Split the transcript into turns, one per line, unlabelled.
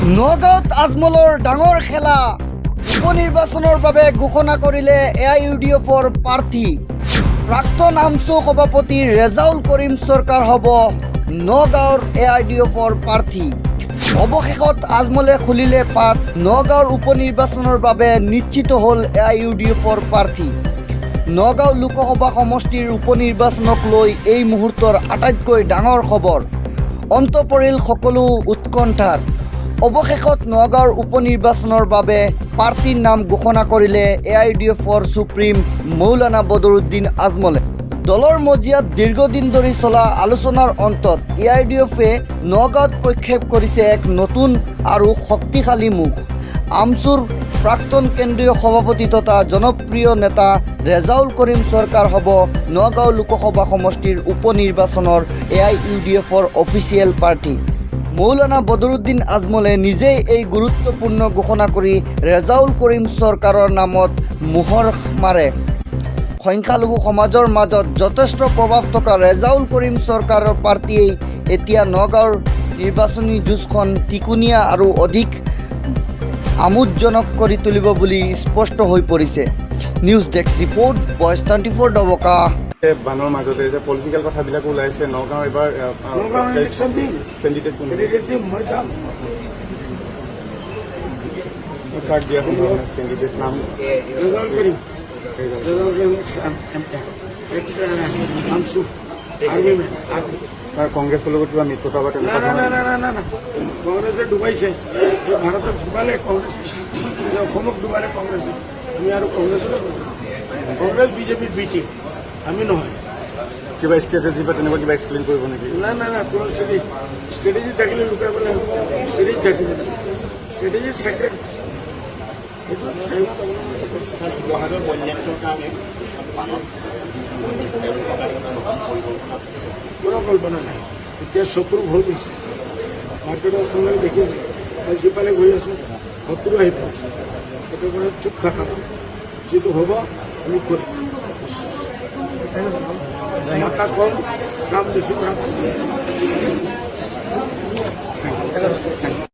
নগাঁৱত আজমলৰ ডাঙৰ খেলা উপনিৰ্বাচনৰ বাবে ঘোষণা কৰিলে AIUDF-ৰ প্ৰাৰ্থী প্ৰাক্তন আমচু সভাপতি ৰেজাউল কৰিম চৰকাৰ হ'ব নগাঁৱৰ AIUDF-ৰ প্ৰাৰ্থী। অৱশেষত আজমলে খুলিলে পাত। নগাঁৱৰ উপনিৰ্বাচনৰ বাবে নিশ্চিত হ'ল AIUDF-ৰ প্ৰাৰ্থী। নগাঁও লোকসভা সমষ্টিৰ উপনিৰ্বাচনক লৈ এই মুহূৰ্তৰ আটাইতকৈ ডাঙৰ খবৰ। অন্ত পৰিল সকলো উৎকণ্ঠাত। অৱশেষত নগাঁৱৰ উপনিৰ্বাচনৰ বাবে প্ৰাৰ্থীৰ নাম ঘোষণা কৰিলে AIUDF-ৰ সুপ্ৰিম মৌলানা বদৰুদ্দিন আজমলে। দলৰ মজিয়াত দীৰ্ঘদিন ধৰি চলা আলোচনাৰ অন্তত AIUDF-এ নগাঁৱত প্ৰক্ষেপ কৰিছে এক নতুন আৰু শক্তিশালী মুখ। আমচুৰ প্ৰাক্তন কেন্দ্ৰীয় সভাপতি তথা জনপ্ৰিয় নেতা ৰেজাউল কৰিম চৰকাৰ হ'ব নগাঁও লোকসভা সমষ্টিৰ উপনিৰ্বাচনৰ AIUDF-ৰ অফিচিয়েল প্ৰাৰ্থী। মৌলানা বদৰুদ্দিন আজমলে নিজেই এই গুৰুত্বপূৰ্ণ ঘোষণা কৰি ৰেজাউল কৰিম চৰকাৰৰ নামত মোহৰ মাৰে। সংখ্যালঘু সমাজৰ মাজত যথেষ্ট প্ৰভাৱ থকা ৰেজাউল কৰিম চৰকাৰৰ প্ৰাৰ্থীয়ে এতিয়া নগাঁৱৰ নিৰ্বাচনী যুঁজখন টিকনীয়া আৰু অধিক আমোদজনক কৰি তুলিব বুলি স্পষ্ট হৈ পৰিছে। News desk report voice 24 Dabaka.
বানৰ মাজতে যে পলিটিকেল কথাবিলাক ওলাইছে নগাঁও এবাৰ কেণ্ডিডেট কেণ্ডিডেট নাম কংগ্ৰেছৰ লগত কিবা মিত্ৰতা বা
কংগ্ৰেছে ডুবাইছে ভাৰতক ডুবালে কংগ্ৰেছে অসমক ডুবালে কংগ্ৰেছে আমি আৰু কংগ্ৰেছলৈ কংগ্ৰেছ বিজেপিৰ বি টিম আমি নহয়
কিবা ষ্ট্ৰেটেজি বা তেনেকুৱা কিবা এক্সপ্লেইন কৰিব নেকি
না কোনো ষ্ট্ৰেটেজি থাকিলে লুকাই পেলাই ষ্ট্ৰেটেজি থাকিব ষ্ট্ৰেটেজি ছেক্ৰেট
বহাগৰ বন্যাত্মৰ কাৰণে
কোনো কল্পনা নাই এতিয়া শত্ৰু হৈ গৈছে মাৰ্কেটত আপোনালোকে দেখিছে মই যিফালে গৈ আছোঁ শত্ৰু আহি পৰিছে সেইটো কাৰণে চুপ থকা যিটো হ'ব আমি কৰিম মাথা কম কাম বেছি কৰা